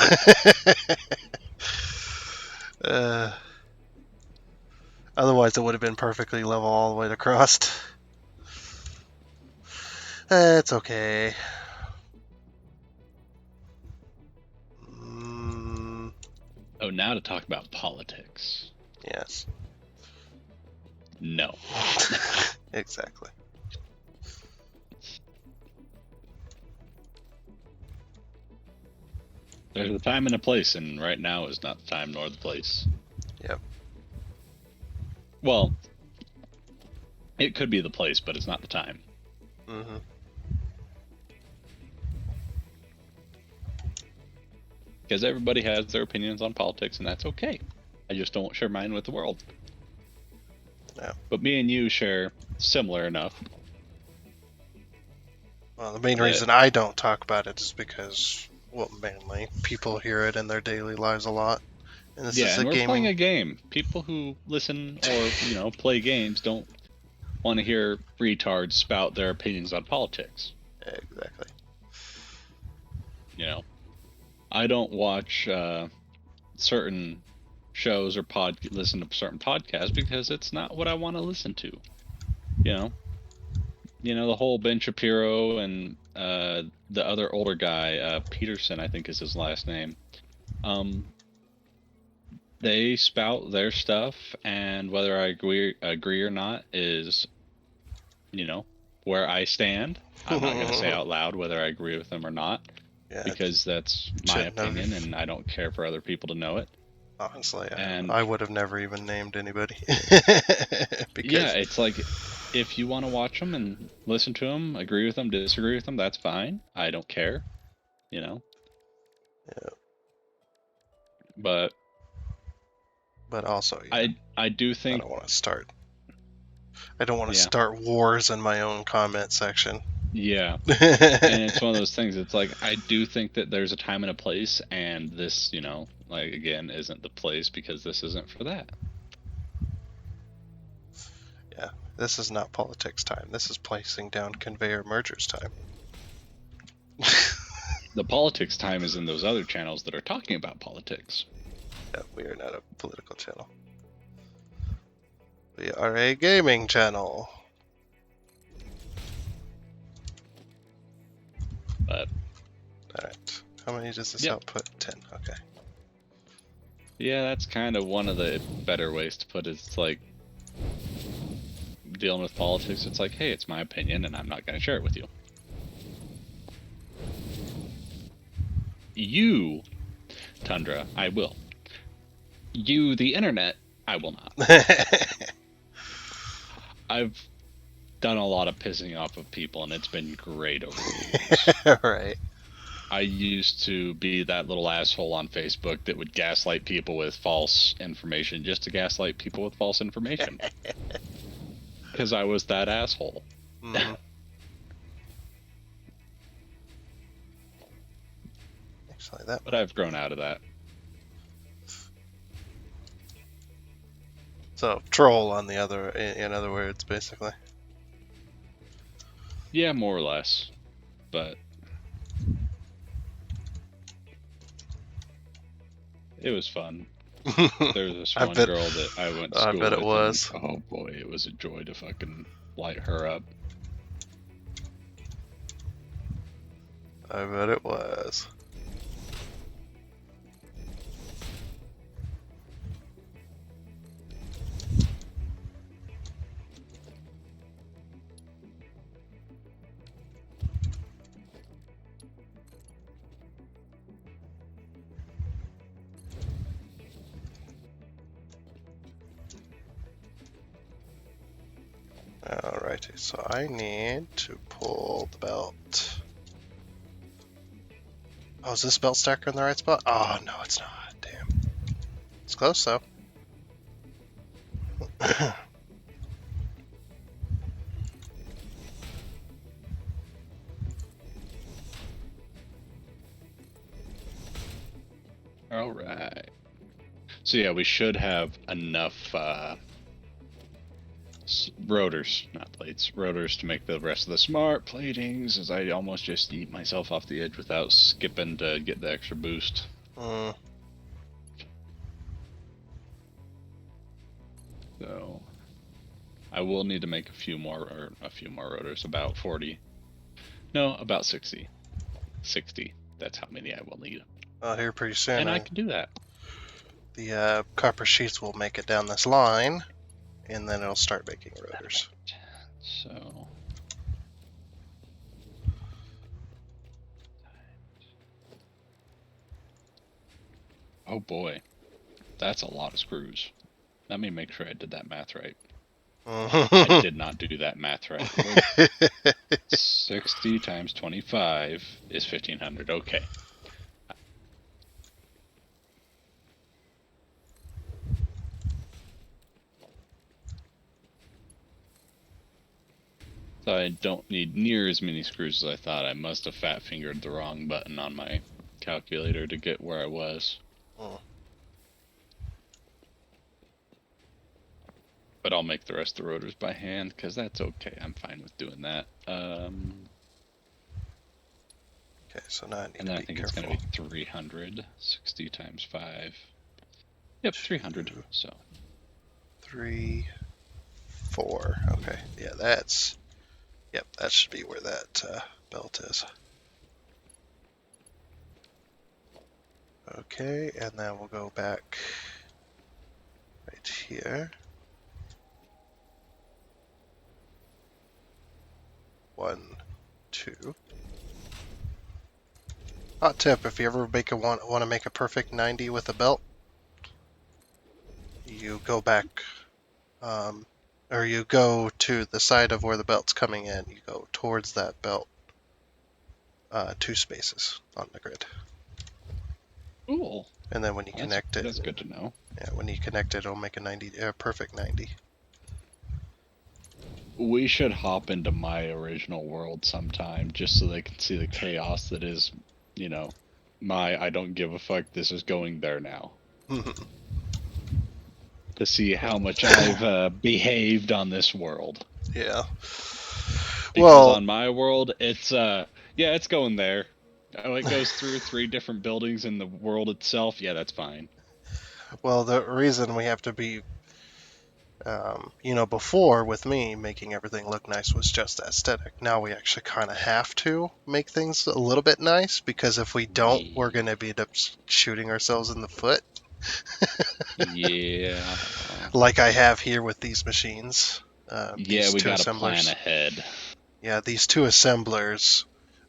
uh, Otherwise, it would have been perfectly level all the way across. It's okay. Oh, now to talk about politics. Yes. No. Exactly. There's a time and a place, and right now is not the time nor the place. Yep. Well, it could be the place, but it's not the time. Mm-hmm. Because everybody has their opinions on politics, and that's okay. I just don't share mine with the world. Yeah. But me and you share similar enough. Well, the main reason I don't talk about it is because, well, mainly people hear it in their daily lives a lot, And this Yeah, is and a we're playing a gaming. game. People who listen or, play games don't want to hear retards spout their opinions on politics. Exactly. I don't watch certain shows or listen to certain podcasts because it's not what I want to listen to. The whole Ben Shapiro and the other older guy, Peterson, I think is his last name. They spout their stuff, and whether I agree or not is, where I stand. I'm not going to say out loud whether I agree with them or not, Yeah, because that's my shouldn't opinion, have. and I don't care for other people to know it. Honestly, And I would have never even named anybody. yeah, Because it's like, if you want to watch them and listen to them, agree with them, disagree with them, that's fine. I don't care, you know. yeah, But but also, I do I think, don't want to start. I don't want to yeah, start wars in my own comment section. yeah. And it's one of those things. It's like, I do think that there's a time and a place, and this, like, again, isn't the place because this isn't for that. Yeah, this is not politics time. This is placing down conveyor mergers time. The politics time is in those other channels that are talking about politics. Yeah, we are not a political channel. We are a gaming channel. But Alright. How many does this yep. output? 10. Okay. Yeah, that's kind of one of the better ways to put it. It's like, dealing with politics, it's like, hey, it's my opinion, and I'm not going to share it with you. You, Tundra, I will. You, the internet, I will not. I've done a lot of pissing off of people, and it's been great over the years. Right. I used to be that little asshole on Facebook that would gaslight people with false information just to gaslight people with false information. Because I was that asshole. Mm-hmm. Actually, that. But I've grown out of that. So troll on the other, in other words, basically. Yeah, more or less. But it was fun. There was this one girl that I went to school I bet with, it was. and oh boy, it was a joy to fucking light her up. I bet it was. Alrighty, so I need to pull the belt. Oh, is this belt stacker in the right spot? Oh, no, it's not. Damn. It's close, though. Alright. So yeah, we should have enough rotors, not plates, rotors to make the rest of the smart platings, as I almost just eat myself off the edge without skipping to get the extra boost. So I will need to make a few more rotors, about 40. No, about 60. 60. That's how many I will need. Here pretty soon. And I can do that. The copper sheets will make it down this line, and then it'll start making rotors. So oh boy, that's a lot of screws. Let me make sure I did that math right. I did not do that math right. 60 times 25 is 1,500. Okay. So I don't need near as many screws as I thought. I must have fat fingered the wrong button on my calculator to get where I was. But I'll make the rest of the rotors by hand, because that's okay. I'm fine with doing that. Okay, so now I need And to then I be think it's going to careful. be 300. 60 times 5. Yep, 300. 2, So 3, 4. Okay, yeah, that's... Yep, that should be where that belt is. Okay, and then we'll go back right here. 1, 2. Hot tip: if you ever want to make a perfect 90 with a belt, you go back, or you go to the side of where the belt's coming in. You go towards that belt, 2 spaces on the grid, cool. and then when you connect it, That's good to know. yeah, when you connect it, it'll make a 90, perfect 90. We should hop into my original world sometime, just so they can see the chaos that is, you know, my I don't give a fuck. This is going there now. To see how much I've behaved on this world. Yeah. Because Well, on my world, it's yeah, it's going there. Oh, it goes through 3 different buildings in the world itself. Yeah, that's fine. well, the reason we have to be, before with me making everything look nice was just aesthetic. Now we actually kind of have to make things a little bit nice because if we don't, we're Yeah. going to end up shooting ourselves in the foot, Yeah. like I have here with these machines. Yeah, These we two got to plan assemblers. ahead. Yeah, these two assemblers.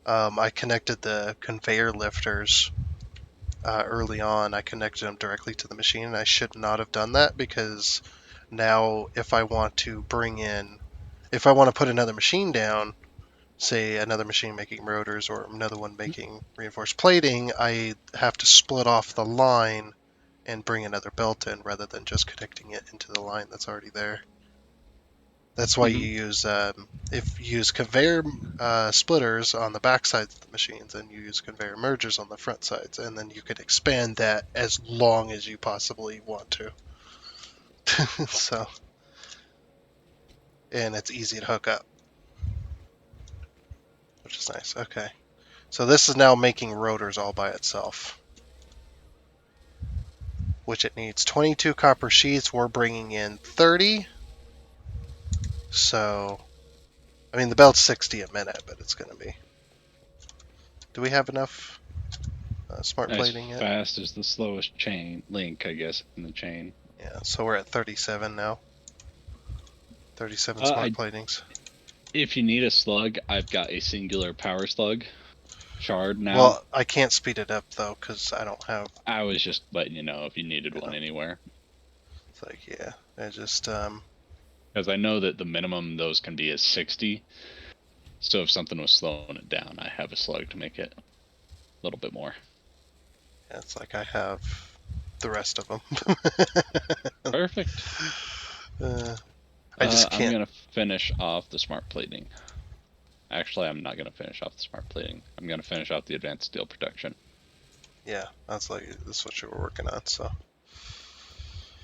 I connected the conveyor lifters early on. I connected them directly to the machine, and I should not have done that because now if I want to if I want to put another machine down, say another machine making rotors or another one making reinforced plating, I have to split off the line and bring another belt in rather than just connecting it into the line that's already there. That's why Hmm. you use if you use conveyor splitters on the back sides of the machines, and you use conveyor mergers on the front sides, and then you can expand that as long as you possibly want to. So, and it's easy to hook up, which is nice. Okay, so this is now making rotors all by itself, which it needs 22 copper sheets. We're bringing in 30. So, I mean, the belt's 60 a minute, but it's going to be. Do we have enough smart As plating yet? fast as the slowest chain link, I guess, in the chain. Yeah, so we're at 37 now. 37 smart I platings. If you need a slug, I've got a singular power slug shard now. Well, I can't speed it up though because I don't have. I was just letting you know if you needed You one know, anywhere. it's like yeah, I just Because I know that the minimum those can be is 60. So if something was slowing it down, I have a slug to make it a little bit more. yeah, it's like I have the rest of them. Perfect. I just I'm can't. going to finish off the smart plating. Actually, I'm not going to finish off the smart plating. I'm going to finish off the advanced steel protection. Yeah, that's what you were working on. So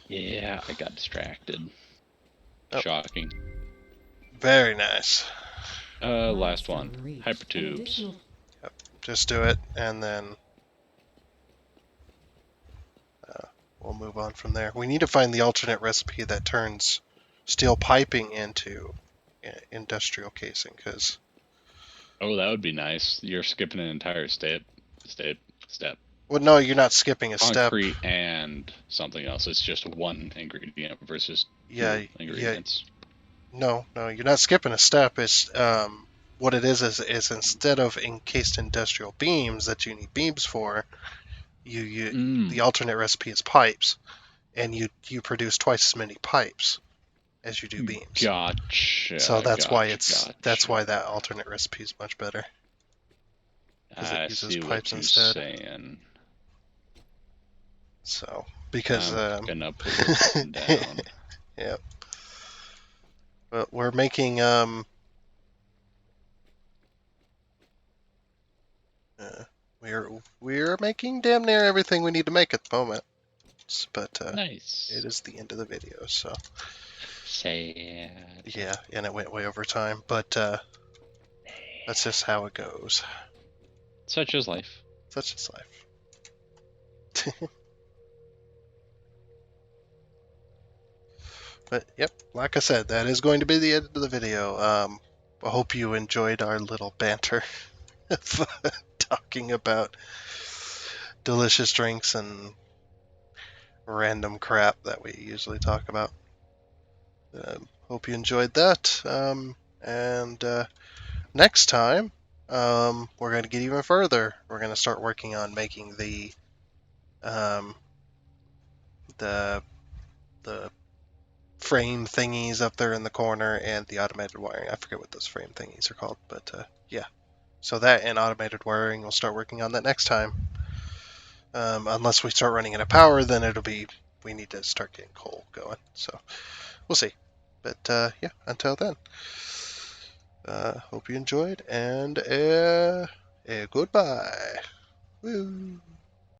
Yeah, I got distracted. oh, Shocking. very nice. Last one. Milestone reached. An Hypertubes. additional Yep, just do it, and then uh, we'll move on from there. We need to find the alternate recipe that turns steel piping into industrial casing because. Oh, that would be nice. You're skipping an entire step. Well, no, you're not skipping a step. Concrete and something else. It's just one ingredient versus Yeah, 2 yeah, ingredients. no, you're not skipping a step. It's what it is instead of encased industrial beams that you need beams for, you the Mm, alternate recipe is pipes, and you produce twice as many pipes as you do beams. So that's why that gotcha. alternate recipe is much better because it I uses see pipes what you're instead. saying. So because I'm gonna put this one down. yeah, but we're making uh, we're making damn near everything we need to make at the moment. But it Nice. is the end of the video, so Sad. Yeah, and it went way over time, but that's just how it goes. Such is life. Such is life. But yep, like I said, that is going to be the end of the video. I hope you enjoyed our little banter of talking about delicious drinks and random crap that we usually talk about. Hope you enjoyed that. And next time, we're going to get even further. We're going to start working on making um, the the frame thingies up there in the corner and the automated wiring. I forget what those frame thingies are called, but yeah. So that and automated wiring, we'll start working on that next time. Unless we start running out of power, then it'll be we need to start getting coal going. So we'll see. But yeah, until then, hope you enjoyed and goodbye. Woo.